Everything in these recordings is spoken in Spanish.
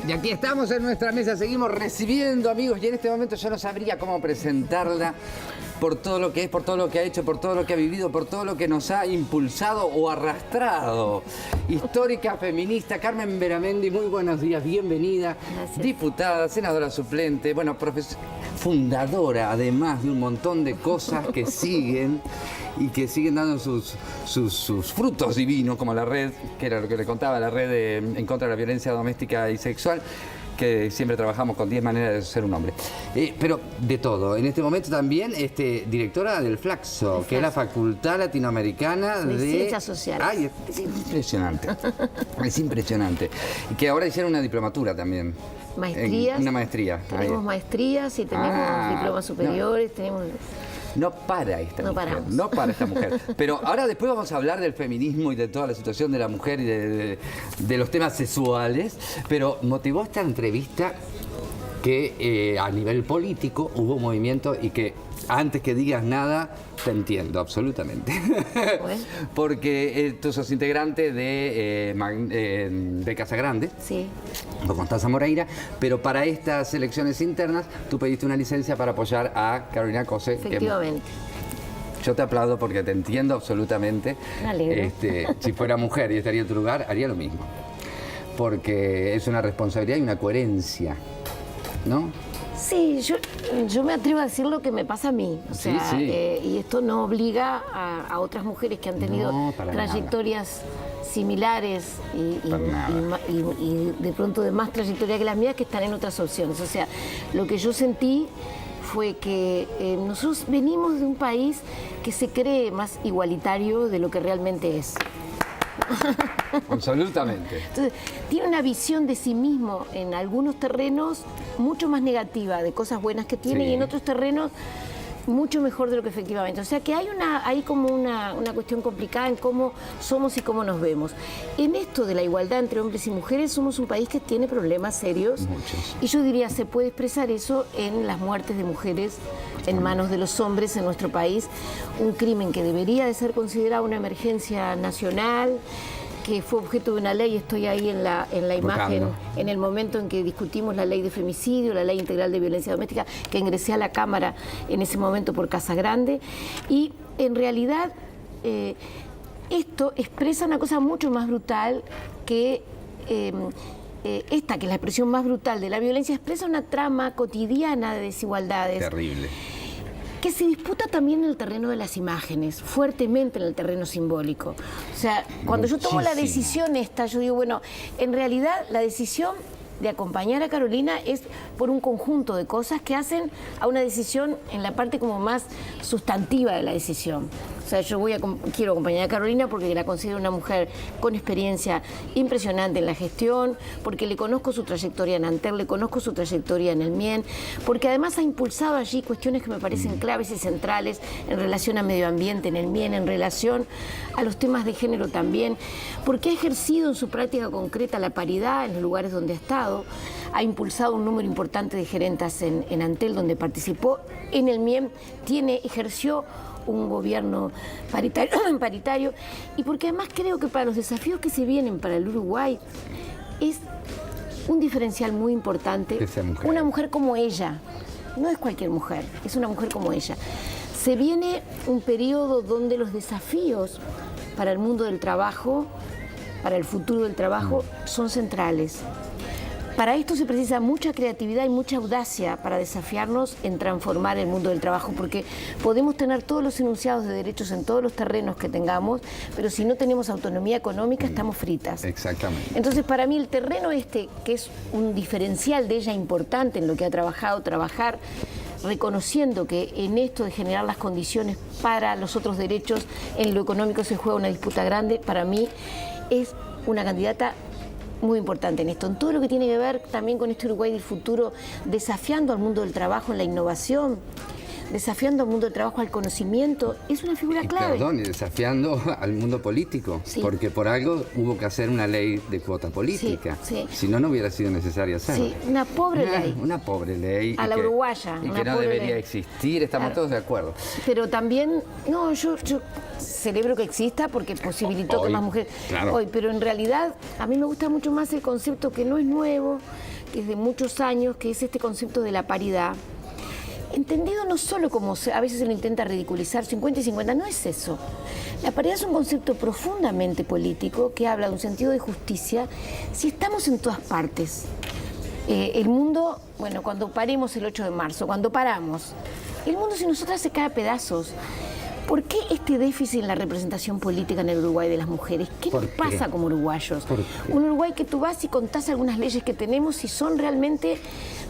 Y aquí estamos en nuestra mesa, seguimos recibiendo amigos y en este momento yo no sabría cómo presentarla por todo lo que es, por todo lo que ha hecho, por todo lo que ha vivido, por todo lo que nos ha impulsado o arrastrado. Histórica feminista, Carmen Beramendi, muy buenos días, bienvenida. Gracias. Diputada, senadora suplente, bueno, fundadora además de un montón de cosas que siguen y que siguen dando sus frutos divinos, como la red, que era lo que le contaba, la red en contra de la violencia doméstica y sexual, que siempre trabajamos con 10 maneras de ser un hombre. Pero de todo. En este momento también directora del Flaxo, que es la Facultad Latinoamericana de Ciencias Sociales. Ay, es impresionante. Es impresionante. Y que ahora hicieron una diplomatura también. Maestrías. Una maestría. Tenemos maestrías y tenemos diplomas superiores, tenemos... No para esta No mujer, paramos. no para esta mujer. Pero ahora después vamos a hablar del feminismo y de toda la situación de la mujer y de los temas sexuales. Pero motivó esta entrevista que a nivel político hubo un movimiento y que antes que digas nada, te entiendo absolutamente. Bueno. Porque tú sos integrante de Casa Grande. Sí. O Constanza Moreira, pero para estas elecciones internas tú pediste una licencia para apoyar a Carolina Cose. Efectivamente. Yo te aplaudo porque te entiendo absolutamente. Me alegro. Si fuera mujer y estaría en tu lugar, haría lo mismo. Porque es una responsabilidad y una coherencia, ¿no? Sí, yo me atrevo a decir lo que me pasa a mí. O sea, sí. Y esto no obliga a otras mujeres que han tenido No, para trayectorias similares y de pronto de más trayectoria que las mías, que están en otras opciones. O sea, lo que yo sentí fue que nosotros venimos de un país que se cree más igualitario de lo que realmente es. Absolutamente. Entonces, tiene una visión de sí mismo en algunos terrenos mucho más negativa de cosas buenas que tiene, Sí. y en otros terrenos mucho mejor de lo que efectivamente. O sea que hay como una cuestión complicada en cómo somos y cómo nos vemos. En esto de la igualdad entre hombres y mujeres somos un país que tiene problemas serios. Muchos. Y yo diría, se puede expresar eso en las muertes de mujeres en manos de los hombres en nuestro país. Un crimen que debería de ser considerado una emergencia nacional, que fue objeto de una ley. Estoy ahí en la imagen, en el momento en que discutimos la ley de femicidio, la ley integral de violencia doméstica, que ingresé a la Cámara en ese momento por Casa Grande. Y en realidad esto expresa una cosa mucho más brutal que... esta, que es la expresión más brutal de la violencia, expresa una trama cotidiana de desigualdades. Terrible. Que se disputa también en el terreno de las imágenes, fuertemente en el terreno simbólico. O sea, cuando yo tomo la Muchísimo. decisión esta, yo digo, bueno, en realidad la decisión de acompañar a Carolina es por un conjunto de cosas que hacen a una decisión en la parte como más sustantiva de la decisión. O sea, yo quiero acompañar a Carolina porque la considero una mujer con experiencia impresionante en la gestión, porque le conozco su trayectoria en Antel, le conozco su trayectoria en el MIEN, porque además ha impulsado allí cuestiones que me parecen claves y centrales en relación a medio ambiente en el MIEN, en relación a los temas de género también, porque ha ejercido en su práctica concreta la paridad en los lugares donde ha estado, ha impulsado un número importante de gerentas en Antel, donde participó, en el MIEN ejerció un gobierno paritario, y porque además creo que para los desafíos que se vienen para el Uruguay es un diferencial muy importante. Una mujer como ella, no es cualquier mujer, es una mujer como ella. Se viene un periodo donde los desafíos para el mundo del trabajo, para el futuro del trabajo, son centrales. Para esto se precisa mucha creatividad y mucha audacia para desafiarnos en transformar el mundo del trabajo, porque podemos tener todos los enunciados de derechos en todos los terrenos que tengamos, pero si no tenemos autonomía económica estamos fritas. Exactamente. Entonces, para mí el terreno que es un diferencial de ella importante en lo que ha trabajado, trabajar reconociendo que en esto de generar las condiciones para los otros derechos, en lo económico se juega una disputa grande, para mí es una candidata muy importante en esto, en todo lo que tiene que ver también con este Uruguay del futuro, desafiando al mundo del trabajo en la innovación, desafiando al mundo del trabajo al conocimiento, es una figura clave. Perdón, y desafiando al mundo político, Sí. porque por algo hubo que hacer una ley de cuota política. Sí, sí. Si no, no hubiera sido necesario hacerlo. Sí, una pobre ley. Una pobre ley. A la uruguaya, Y una que no pobre debería ley. existir, estamos Claro. todos de acuerdo. Pero también, no, yo celebro que exista porque posibilitó Hoy, que más mujeres... claro. Hoy, pero en realidad a mí me gusta mucho más el concepto que no es nuevo, desde muchos años, que es este concepto de la paridad. Entendido no solo como a veces se lo intenta ridiculizar, 50 y 50, no es eso. La paridad es un concepto profundamente político que habla de un sentido de justicia si estamos en todas partes. El mundo, bueno, cuando paremos el 8 de marzo, cuando paramos, el mundo sin nosotras se cae a pedazos. ¿Por qué este déficit en la representación política en el Uruguay de las mujeres? ¿Qué nos pasa como uruguayos? Un Uruguay que tú vas y contás algunas leyes que tenemos y son realmente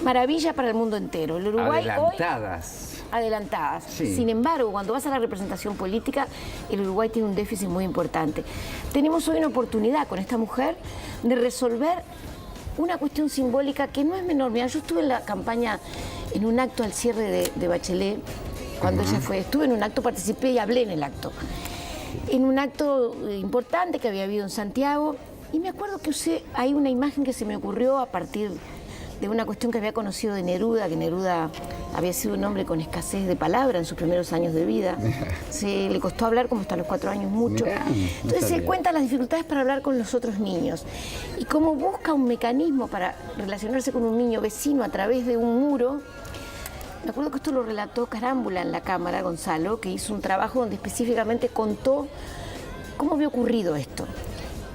maravilla para el mundo entero. El Uruguay adelantadas. Adelantadas. Sí. Sin embargo, cuando vas a la representación política, el Uruguay tiene un déficit muy importante. Tenemos hoy una oportunidad con esta mujer de resolver una cuestión simbólica que no es menor. Mira, yo estuve en la campaña, en un acto al cierre de Bachelet, cuando ella fue, estuve en un acto, participé y hablé en el acto. En un acto importante que había habido en Santiago, y me acuerdo que usé ahí una imagen que se me ocurrió a partir de una cuestión que había conocido de Neruda, que Neruda había sido un hombre con escasez de palabra en sus primeros años de vida. Le costó hablar como hasta los 4 años mucho. Entonces él cuenta las dificultades para hablar con los otros niños y cómo busca un mecanismo para relacionarse con un niño vecino a través de un muro. Me acuerdo que esto lo relató Carámbula en la Cámara, Gonzalo, que hizo un trabajo donde específicamente contó cómo había ocurrido esto.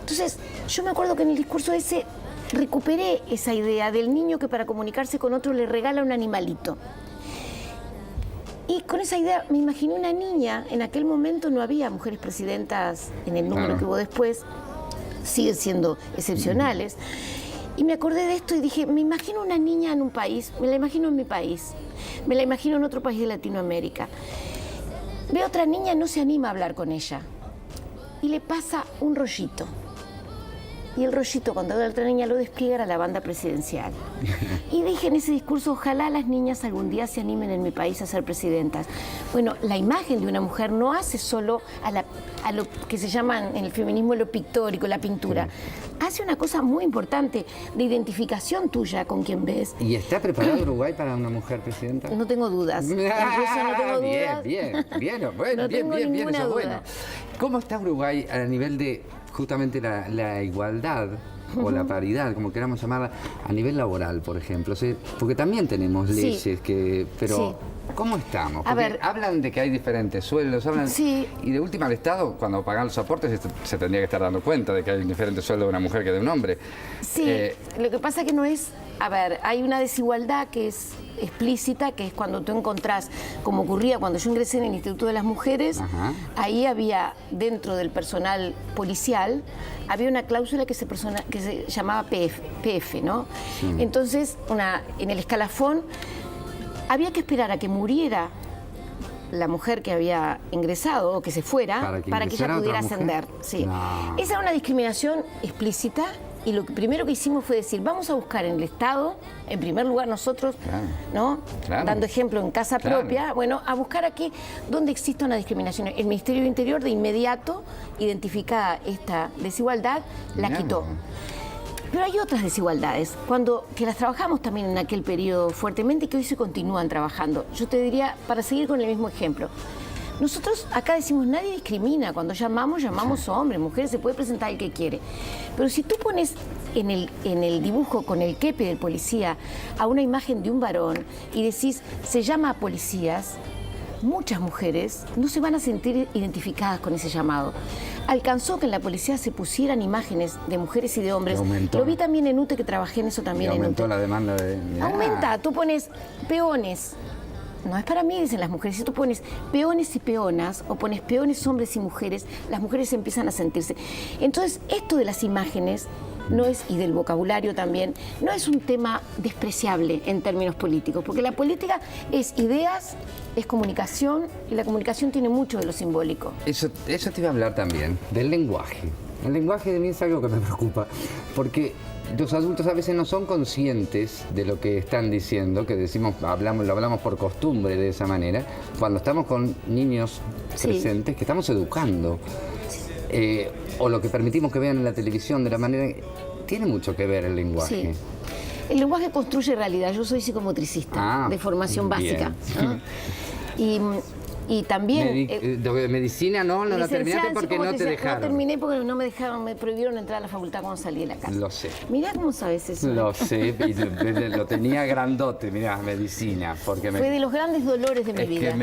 Entonces, yo me acuerdo que en el discurso ese recuperé esa idea del niño que para comunicarse con otro le regala un animalito. Y con esa idea me imaginé una niña, en aquel momento no había mujeres presidentas en el número que hubo después, siguen siendo excepcionales. Y me acordé de esto y dije, me imagino una niña en un país, me la imagino en mi país, me la imagino en otro país de Latinoamérica. Veo otra niña, no se anima a hablar con ella. Y le pasa un rollito. Y el rollito, cuando la otra niña lo despliega, a la banda presidencial. Y dije en ese discurso, ojalá las niñas algún día se animen en mi país a ser presidentas. Bueno, la imagen de una mujer no hace solo a lo que se llama en el feminismo lo pictórico, la pintura. Hace una cosa muy importante de identificación tuya con quien ves. ¿Y está preparado Uruguay para una mujer presidenta? No tengo dudas. Incluso no tengo dudas. Bien, eso es bueno. ¿Cómo está Uruguay a nivel de justamente la igualdad o la paridad, como queramos llamarla, a nivel laboral, por ejemplo? ¿Sí? Porque también tenemos leyes pero ¿cómo estamos? Porque hablan de que hay diferentes sueldos, y de última el Estado, cuando pagan los aportes, se tendría que estar dando cuenta de que hay un diferente sueldo de una mujer que de un hombre. Lo que pasa que no es, hay una desigualdad que es explícita, que es cuando tú encontrás, como ocurría cuando yo ingresé en el Instituto de las Mujeres, ahí había, dentro del personal policial, había una cláusula que se llamaba PF, ¿no? Sí. Entonces, en el escalafón, había que esperar a que muriera la mujer que había ingresado o que se fuera para que ella pudiera ascender. Sí. No. Esa era una discriminación explícita. Y lo primero que hicimos fue decir, vamos a buscar en el Estado, en primer lugar nosotros, ¿no? Dando ejemplo en casa propia, bueno, a buscar aquí donde existe una discriminación. El Ministerio del Interior de inmediato, identificada esta desigualdad, la quitó. Pero hay otras desigualdades, que las trabajamos también en aquel periodo fuertemente y que hoy se continúan trabajando. Yo te diría, para seguir con el mismo ejemplo, nosotros acá decimos, nadie discrimina, cuando llamamos hombres, mujeres, se puede presentar el que quiere. Pero si tú pones en el dibujo con el kepe del policía a una imagen de un varón y decís, se llama a policías, muchas mujeres no se van a sentir identificadas con ese llamado. Alcanzó que en la policía se pusieran imágenes de mujeres y de hombres. Lo vi también en UTE, que trabajé en eso también. Aumentó la demanda de... Aumenta, tú pones peones. No es para mí, dicen las mujeres. Si tú pones peones y peonas, o pones peones hombres y mujeres, las mujeres empiezan a sentirse. Entonces, esto de las imágenes y del vocabulario también, no es un tema despreciable en términos políticos, porque la política es ideas, es comunicación, y la comunicación tiene mucho de lo simbólico. Eso te iba a hablar también, del lenguaje. El lenguaje de mí es algo que me preocupa, porque los adultos a veces no son conscientes de lo que están diciendo, que lo hablamos por costumbre de esa manera, cuando estamos con niños presentes, que estamos educando, o lo que permitimos que vean en la televisión de la manera... Tiene mucho que ver el lenguaje. El lenguaje construye realidad. Yo soy psicomotricista de formación básica, ¿no? Y Y también... medicina no la terminaste porque no te dejaron. No terminé porque no me dejaron, me prohibieron entrar a la facultad cuando salí de la casa. Lo sé. Mirá cómo sabes eso. Lo sé, y lo tenía grandote, mirá, medicina. Porque Fue de los grandes dolores de mi vida.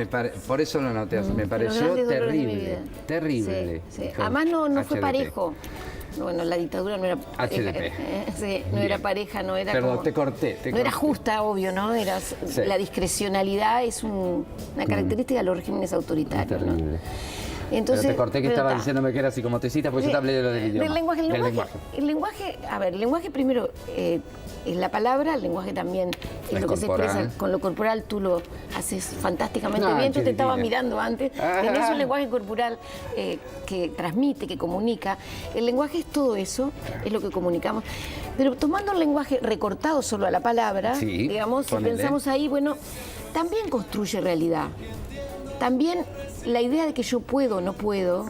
Por eso lo noté, me pareció terrible. Terrible. Sí, sí. Además no fue parejo. Bueno, la dictadura no era... HDP. Sí, no era pareja, no era Perdón, como... te corté. No era justa, obvio, ¿no? Era, sí. La discrecionalidad es una característica de los regímenes autoritarios. Terrible. ¿no? Entonces, pero te corté que estaba diciéndome que era psicomotricista, porque yo te hablé de lo del idioma. Del lenguaje. El lenguaje, a ver, el lenguaje primero es la palabra, el lenguaje también es lo que se expresa con lo corporal, tú lo haces fantásticamente bien, yo te estaba mirando antes, tenés un lenguaje corporal que transmite, que comunica. El lenguaje es todo eso, es lo que comunicamos. Pero tomando el lenguaje recortado solo a la palabra, digamos, si pensamos ahí, bueno, también construye realidad. También la idea de que yo puedo o no puedo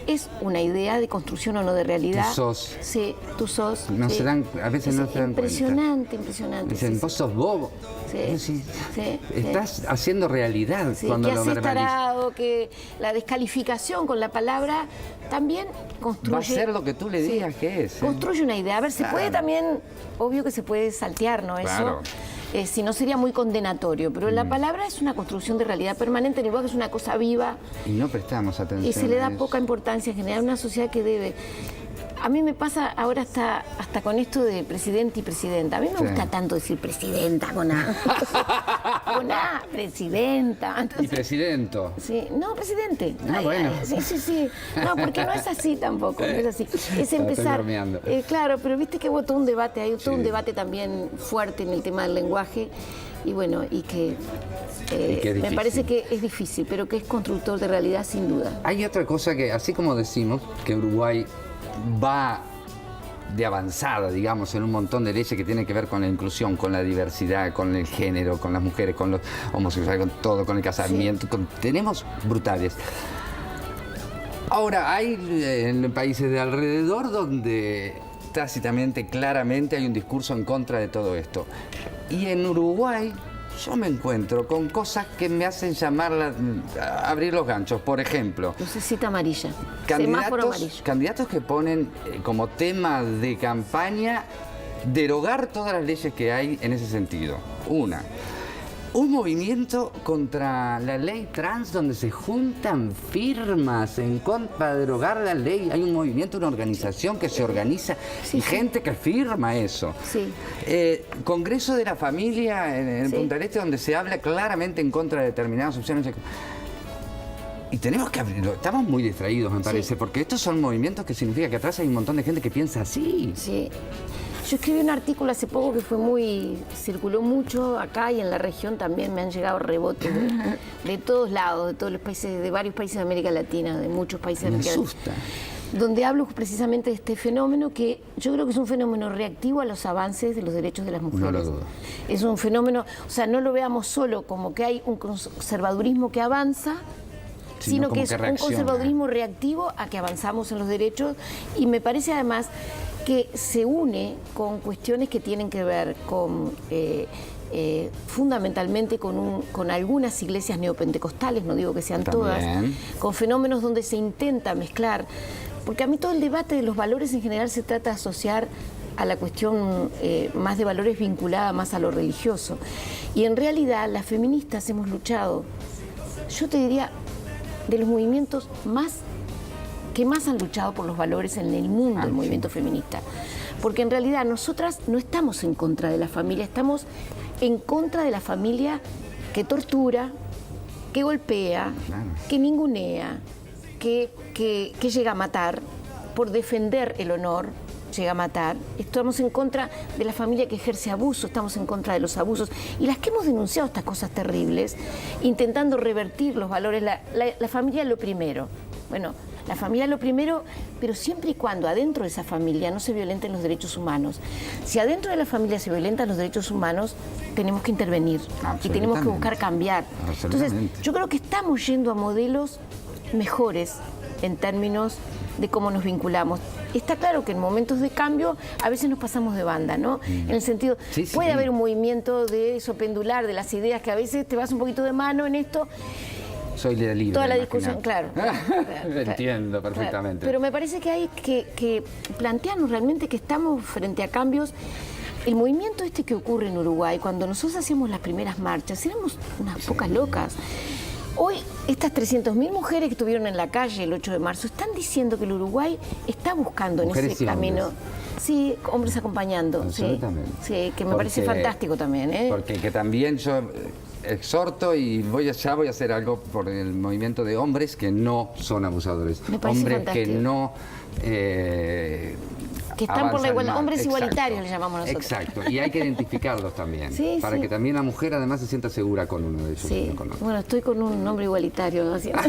es una idea de construcción o no de realidad. Tú sos. Sí, tú sos. No sí. se dan, a veces no se dan cuenta. Impresionante. Dicen, vos sos bobo. Sí, Estás haciendo realidad cuando lo verbalizas. Tarado, que la descalificación con la palabra también construye... Va a ser lo que tú le digas que es. Construye una idea. A ver, se puede también, obvio que se puede saltear, ¿no? Claro. Eso. Si no sería muy condenatorio, pero la palabra es una construcción de realidad permanente, el lenguaje es una cosa viva. Y no prestamos atención. Y se le da poca importancia en general a una sociedad que debe. A mí me pasa ahora hasta con esto de presidente y presidenta. A mí me gusta tanto decir presidenta con A. Con A, presidenta. Entonces, y presidento. Sí, no, presidente. Bueno. Sí. No, porque no es así tampoco, no es así. Es empezar. Claro, pero viste que hubo todo un debate, hay todo un debate también fuerte en el tema del lenguaje. Y bueno, y que me parece que es difícil, pero que es constructor de realidad sin duda. Hay otra cosa que, así como decimos que Uruguay va de avanzada, digamos, en un montón de leyes que tienen que ver con la inclusión, con la diversidad, con el género, con las mujeres, con los homosexuales, con todo, con el casamiento. Tenemos brutales. Ahora, hay en países de alrededor donde tácitamente, claramente, hay un discurso en contra de todo esto. Y en Uruguay yo me encuentro con cosas que me hacen abrir los ganchos. Por ejemplo, lucecita amarilla, semáforo amarillo. Candidatos que ponen como tema de campaña derogar todas las leyes que hay en ese sentido. Un movimiento contra la ley trans donde se juntan firmas en contra de derogar la ley. Hay un movimiento, una organización que se organiza y gente que firma eso. Sí. Congreso de la Familia en Punta del Este donde se habla claramente en contra de determinadas opciones. Y tenemos que abrirlo. Estamos muy distraídos, me parece, porque estos son movimientos que significa que atrás hay un montón de gente que piensa así. Sí. Yo escribí un artículo hace poco que circuló mucho acá y en la región también me han llegado rebotes de todos lados, de todos los países, de varios países de América Latina, de muchos países de América Latina. Donde hablo precisamente de este fenómeno que yo creo que es un fenómeno reactivo a los avances de los derechos de las mujeres. No lo dudo. Es un fenómeno, o sea, no lo veamos solo como que hay un conservadurismo que avanza, sino que es un conservadurismo reactivo a que avanzamos en los derechos, y me parece además que se une con cuestiones que tienen que ver con fundamentalmente con algunas iglesias neopentecostales, no digo que sean todas, con fenómenos donde se intenta mezclar, porque a mí todo el debate de los valores en general se trata de asociar a la cuestión más de valores vinculada más a lo religioso, y en realidad las feministas hemos luchado, yo te diría, de los movimientos que más han luchado por los valores en el mundo, el movimiento feminista. Porque en realidad nosotras no estamos en contra de la familia, estamos en contra de la familia que tortura, que golpea, que ningunea, que llega a matar, por defender el honor, llega a matar. Estamos en contra de la familia que ejerce abuso, estamos en contra de los abusos. Y las que hemos denunciado estas cosas terribles, intentando revertir los valores, la familia es lo primero. Bueno, la familia es lo primero, pero siempre y cuando adentro de esa familia no se violenten los derechos humanos. Si adentro de la familia se violentan los derechos humanos, tenemos que intervenir y tenemos que buscar cambiar. Entonces, yo creo que estamos yendo a modelos mejores en términos de cómo nos vinculamos. Está claro que en momentos de cambio a veces nos pasamos de banda, ¿no? En el sentido, puede haber un movimiento de eso pendular, de las ideas, que a veces te vas un poquito de mano en esto. soy libre. Toda la de discusión, imaginar. claro. Entiendo perfectamente. Pero me parece que hay que plantearnos realmente que estamos frente a cambios. El movimiento este que ocurre en Uruguay, cuando nosotros hacíamos las primeras marchas, éramos unas pocas locas. Hoy, estas 300.000 mujeres que estuvieron en la calle el 8 de marzo están diciendo que el Uruguay está buscando Mujeres en ese y camino. hombres. Sí, hombres acompañando. Absolutamente. Sí, que me parece fantástico también. Porque que también yo exhorto y voy a hacer algo por el movimiento de hombres que no son abusadores. Me parece hombres fantástico. que no... Que están por la avanzan igualdad, mal. hombres Exacto. igualitarios le llamamos nosotros. Exacto, y hay que identificarlos también, Sí, para sí. que también la mujer además se sienta segura con uno de ellos. Sí, no con otro. bueno, estoy con un hombre igualitario haciendo.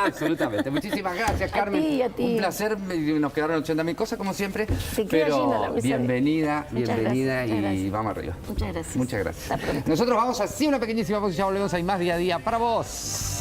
Absolutamente. Muchísimas gracias, Carmen. A ti. Un placer. Nos quedaron 80.000 cosas como siempre. Te queda llena la Pero mesa. bienvenida Muchas y gracias, muchas gracias. vamos arriba. Muchas gracias. Muchas gracias. Hasta pronto. Nosotros vamos a hacer una pequeñísima pausa y ya volvemos. Hay más día a día para vos.